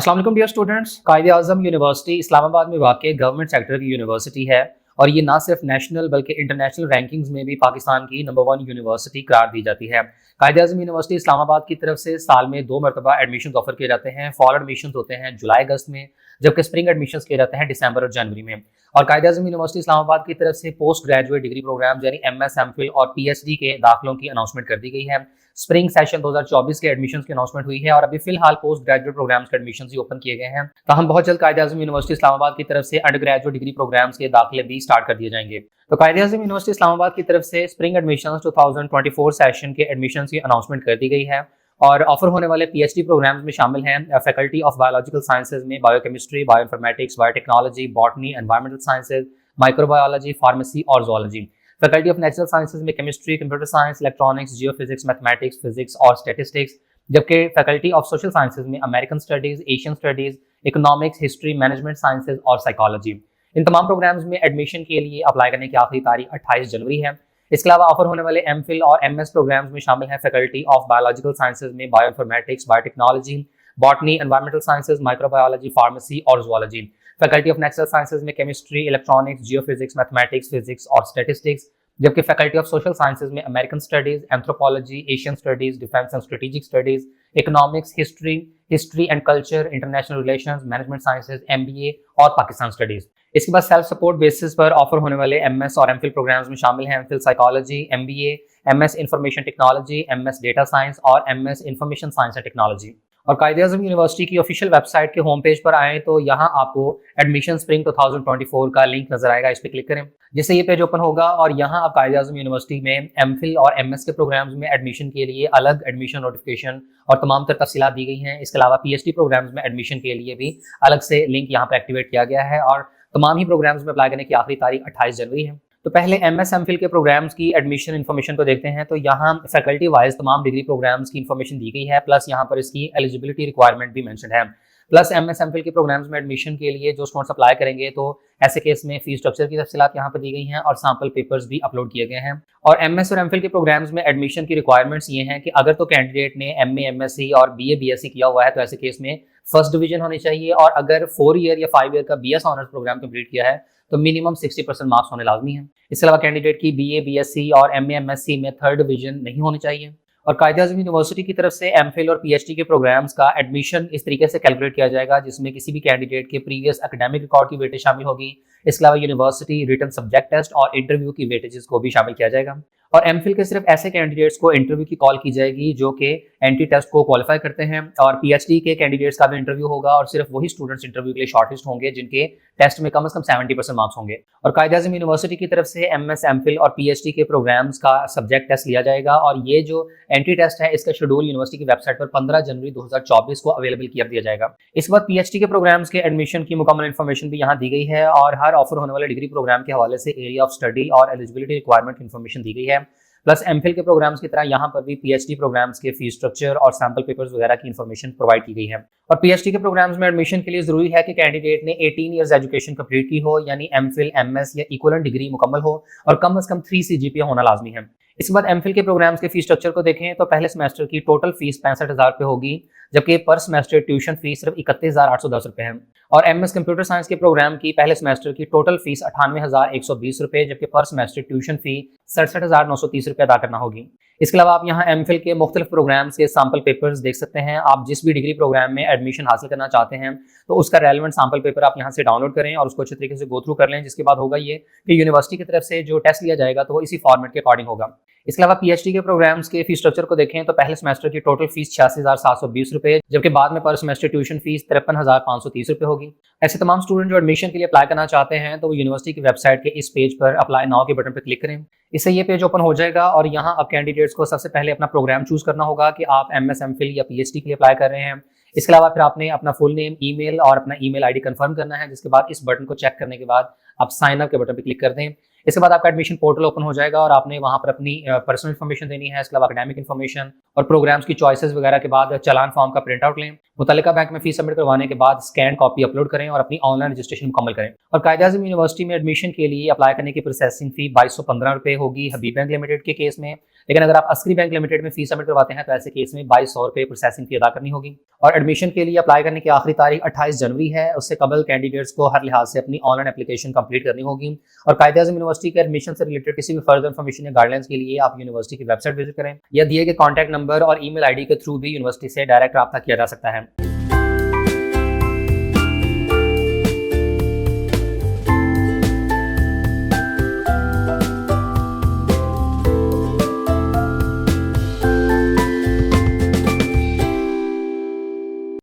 अस्सलाम वालेकुम dear students. Quaid-e-Azam university Islamabad में वाक़ गवर्नमेंट सेक्टर की यूनिवर्सिटी है और ये ना सिर्फ नेशनल बल्कि इंटरनेशनल रैंकिंग्स में भी पाकिस्तान की नंबर 1 यूनिवर्सिटी करार दी जाती है। कायद-ए-आज़म यूनिवर्सिटी इस्लामाबाद की तरफ से साल में 2 मरतबा एडमिशन ऑफर किए जाते हैं। फॉल एडमिशन होते हैं जुलाई अगस्त में, जबकि स्प्रिंग एडमिशन किए जाते हैं दिसंबर और जनवरी में। और कायद-ए-आज़म यूनिवर्सिटी इस्लामाबाद की तरफ से पोस्ट ग्रेजुएट डिग्री प्रोग्राम यानी MS, MPhil और PhD के दाखिलों की अनाउंसमेंट कर दी गई है। स्प्रिंग सेशन 2024 के एडमिशन की अनाउंसमेंट हुई है और अभी फिलहाल पोस्ट ग्रेजुएट प्रोग्राम्स के एडमिशन ही ओपन किए गए हैं। तो हम बहुत जल्द कायद-ए-आज़म यूनिवर्सिटी इस्लामाबाद की तरफ से अंडर ग्रेजुएट डिग्री प्रोग्राम्स के दाखिले भी स्टार्ट कर दिए जाएंगे। तो कायद-ए-आज़म यूनिवर्सिटी इस्लामाबाद की तरफ से स्प्रिंग एडमिशन 2024 सेशन के एडमिशन की अनाउंसमेंट कर दी गई है और ऑफर होने वाले PhD प्रोग्राम्स में शामिल हैं फैकल्टी ऑफ बायोलॉजिकल साइंसेज में biochemistry, bioinformatics, biotechnology, botany, environmental sciences, microbiology, pharmacy और zoology. Faculty of natural sciences में chemistry, computer science, electronics, geophysics, mathematics, physics और स्टैटिस्टिक्स। जबकि फैकल्टी ऑफ सोशल साइंसेज में American studies, Asian studies, economics, history, management sciences और psychology. इन तमाम programmes में admission के लिए अप्लाई करने की आखिरी तारीख 28 जनवरी है। इसके अलावा ऑफर होने वाले MPhil और MS प्रोग्राम्स में शामिल हैं फैकल्टी ऑफ बायोलॉजिकल साइंसेज में bioinformatics, biotechnology, botany, environmental sciences, microbiology, pharmacy और zoology. Faculty of natural sciences में chemistry, electronics, geophysics, mathematics, physics और स्टैटिस्टिक्स। जबकि फैकल्टी ऑफ सोशल साइंसेज में American studies, anthropology, Asian studies, defence and strategic studies, economics, history and culture, international relations, management sciences, MBA और Pakistan studies. इसके बाद self support basis पर offer होने वाले MS और MPhil प्रोग्राम्स में शामिल हैं MPhil psychology, MBA, MS information technology, MS data science और MS information science and technology. और कायद-ए-आज़म यूनिवर्सिटी की ऑफिशियल वेबसाइट के होम पेज पर आए तो यहाँ आपको एडमिशन स्प्रिंग 2024 का लिंक नजर आएगा, इस पर क्लिक करें जिससे ये पेज ओपन होगा और यहाँ आप कायद-ए-आज़म यूनिवर्सिटी में MPhil और MS के प्रोग्राम्स में एडमिशन के लिए अलग एडमिशन नोटिफिकेशन और तमाम तर तफसीलात दी गई हैं। इसके अलावा PhD प्रोग्राम्स में एडमिशन के लिए भी अलग से लिंक यहाँ पर एक्टिवेट किया गया है और तमाम ही प्रोग्राम्स में अप्लाई करने की आखिरी तारीख 28 जनवरी है। तो पहले MS, MPhil के प्रोग्राम्स की एडमिशन इन्फॉर्मेशन को देखते हैं। तो यहाँ फैकल्टी वाइज तमाम डिग्री प्रोग्राम्स की इन्फॉर्मेशन दी गई है, प्लस यहाँ पर इसकी एलिजिबिलिटी रिक्वायरमेंट भी मेंशन है। प्लस MS, MPhil के प्रोग्राम्स में एडमिशन के लिए जो स्टूडेंट्स अप्लाई करेंगे तो ऐसे केस में फीस स्ट्रक्चर की तफसीलात यहाँ पर दी गई हैं और सैम्पल पेपर्स भी अपलोड किए गए हैं। और MS और MPhil के प्रोग्राम्स में एडमिशन की रिक्वायरमेंट्स ये हैं कि अगर तो कैंडिडेट ने MA, MSc और BA, BSc किया हुआ है तो ऐसे केस में फर्स्ट डिवीजन होनी चाहिए और अगर 4 ईयर या 5 ईयर का BS ऑनर्स प्रोग्राम कंप्लीट किया है तो मिनिमम 60% मार्क्स होने लाजमी है। इसके अलावा कैंडिडेट की BA, BSc और MA, MSc में थर्ड डिवीजन नहीं होनी चाहिए। और कायद-ए-आज़म यूनिवर्सिटी की तरफ से MPhil और PhD के प्रोग्राम्स का एडमिशन इस तरीके से कैलकुलेट किया जाएगा जिसमें किसी भी कैंडिडेट के प्रीवियस एकेडमिक रिकॉर्ड की वेटेज शामिल होगी। इसके अलावा यूनिवर्सिटी रिटन सब्जेक्ट टेस्ट और इंटरव्यू की वेटेजेस को भी शामिल किया जाएगा। और MPhil के सिर्फ ऐसे कैंडिडेट्स को इंटरव्यू की कॉल की जाएगी जो कि एंटी टेस्ट को क्वालिफाई करते हैं और PhD के कैंडिडेट्स का भी इंटरव्यू होगा और सिर्फ वही स्टूडेंट्स इंटरव्यू के लिए शॉर्टलिस्ट होंगे जिनके टेस्ट में कम से कम 70% मार्क्स होंगे। और कायद-ए-आज़म यूनिवर्सिटी की तरफ से MS, MPhil और PhD के प्रोग्राम्स का सब्जेक्ट टेस्ट लिया जाएगा और ये जो एंट्री टेस्ट है इसका शेड्यूल यूनिवर्सिटी की वेबसाइट पर 15 जनवरी 2024 को अवेलेबल किया दिया जाएगा। इस बार PhD के प्रोग्राम्स के एडमिशन की मुकम्मल इन्फॉर्मेशन भी यहाँ दी गई है और हर ऑफर होने वाले डिग्री प्रोग्राम के हवाले से एरिया ऑफ स्टडी और एलिजिबिलिटी रिक्वायरमेंट इन्फॉर्मेशन दी गई है। प्लस MPhil के प्रोग्राम्स की तरह यहाँ पर भी PhD प्रोग्राम्स के फीस स्ट्रक्चर और सैम्पल पेपर्स वगैरह की इन्फॉर्मेशन प्रोवाइड की गई है। और PhD के प्रोग्राम्स में एडमिशन के लिए जरूरी है कि कैंडिडेट ने 18 ईयर्स एजुकेशन कंप्लीट की हो यानी MPhil, MS या इक्विवेलेंट डिग्री मुकम्मल हो और कम से कम 3 CGPA होना लाजमी है। इसके बाद MPhil के प्रोग्राम्स के फीस स्ट्रक्चर को देखें तो पहले सेमेस्टर की टोटल फीस 65,000 रुपये होगी जबकि पर सेमेस्टर ट्यूशन फीस सिर्फ 31,810 रुपये है। और MS कंप्यूटर साइंस के प्रोग्राम की पहले सेमेस्टर की टोटल फीस 98,120 रुपये जबकि पर सेमेस्टर ट्यूशन फी 67,930 रुपये अदा करना होगी। इसके अलावा आप यहाँ MPhil के मुख्तलिफ प्रोग्राम्स के सैम्पल पेपर्स देख सकते हैं। आप जिस भी डिग्री प्रोग्राम में एडमिशन हासिल करना चाहते हैं तो उसका रेलेवेंट सैम्पल पेपर आप यहाँ से डाउनलोड करें और उसको अच्छे तरीके से गो थ्रू कर लें, जिसके बाद होगा ये कि यूनिवर्सिटी की तरफ से जो टेस्ट लिया जाएगा तो वो इसी फॉर्मेट के अकॉर्डिंग होगा। इसके अलावा PhD के प्रोग्राम्स के फीस स्ट्रक्चर को देखें तो पहले सेमेस्टर की टोटल फीस 86,720 रुपये जबकि बाद में पर सेमेस्टर ट्यूशन फीस 53,530 रुपये होगी। ऐसे तमाम स्टूडेंट जो एडमिशन के लिए अप्लाई करना चाहते हैं तो वो यूनिवर्सिटी की वेबसाइट के इस पेज पर अप्लाई नाउ के बटन पर क्लिक करें। इससे ये पेज ओपन हो जाएगा और यहाँ अब कैंडिडेट्स को सबसे पहले अपना प्रोग्राम चूज करना होगा कि आप MS, MPhil या PhD के लिए अप्लाई कर रहे हैं। इसके अलावा फिर आपने अपना फुल नेम, ईमेल और अपना ईमेल आईडी कंफर्म करना है, जिसके बाद इस बटन को चेक करने के बाद आप साइन अप के बटन पर क्लिक कर दें। इसके बाद आपका एडमिशन पोर्टल ओपन हो जाएगा और आपने वहाँ पर अपनी पर्सनल इन्फॉर्मेशन देनी है। इसके अलावा एकेडमिक इन्फॉर्मेशन और प्रोग्राम्स की चॉइसेस वगैरह के बाद चालान फॉर्म का प्रिंट आउट लें। मुतल्लिका बैंक में फीस सबमिट करवाने के बाद स्कैन कॉपी अपलोड करें और अपनी ऑनलाइन रजिस्ट्रेशन मुकम्मल करें। और कायद-ए-आज़म यूनिवर्सिटी में एडमिशन के लिए अप्लाई करने की प्रोसेसिंग फी 2215 रुपये होगी हबीब बैंक लिमिटेड के केस में, लेकिन अगर आप अस्करी बैंक लिमिटेड में फीस सबमिट करवाते हैं तो ऐसे केस में 2200 रुपये प्रोसेसिंग फी अदा करनी होगी। और एडमिशन के लिए अप्लाई करने की आखिरी तारीख 28 जनवरी है। उससे कबल कैंडिडेट्स को हर लिहाज से अपनी ऑनलाइन एप्लीकेशन कंप्लीट करनी होगी। और कायदे-ए-आज़म यूनिवर्सिटी के एडमिशन से रिलेटेड किसी भी फर्दर इन्फॉर्मेशन या गाइडलाइंस के लिए आप यूनिवर्सिटी की वेबसाइट विजिट करें या दिए गए कॉन्टैक्ट नंबर और ईमेल आईडी के थ्रू भी यूनिवर्सिटी से डायरेक्ट रब्ता किया जा सकता है।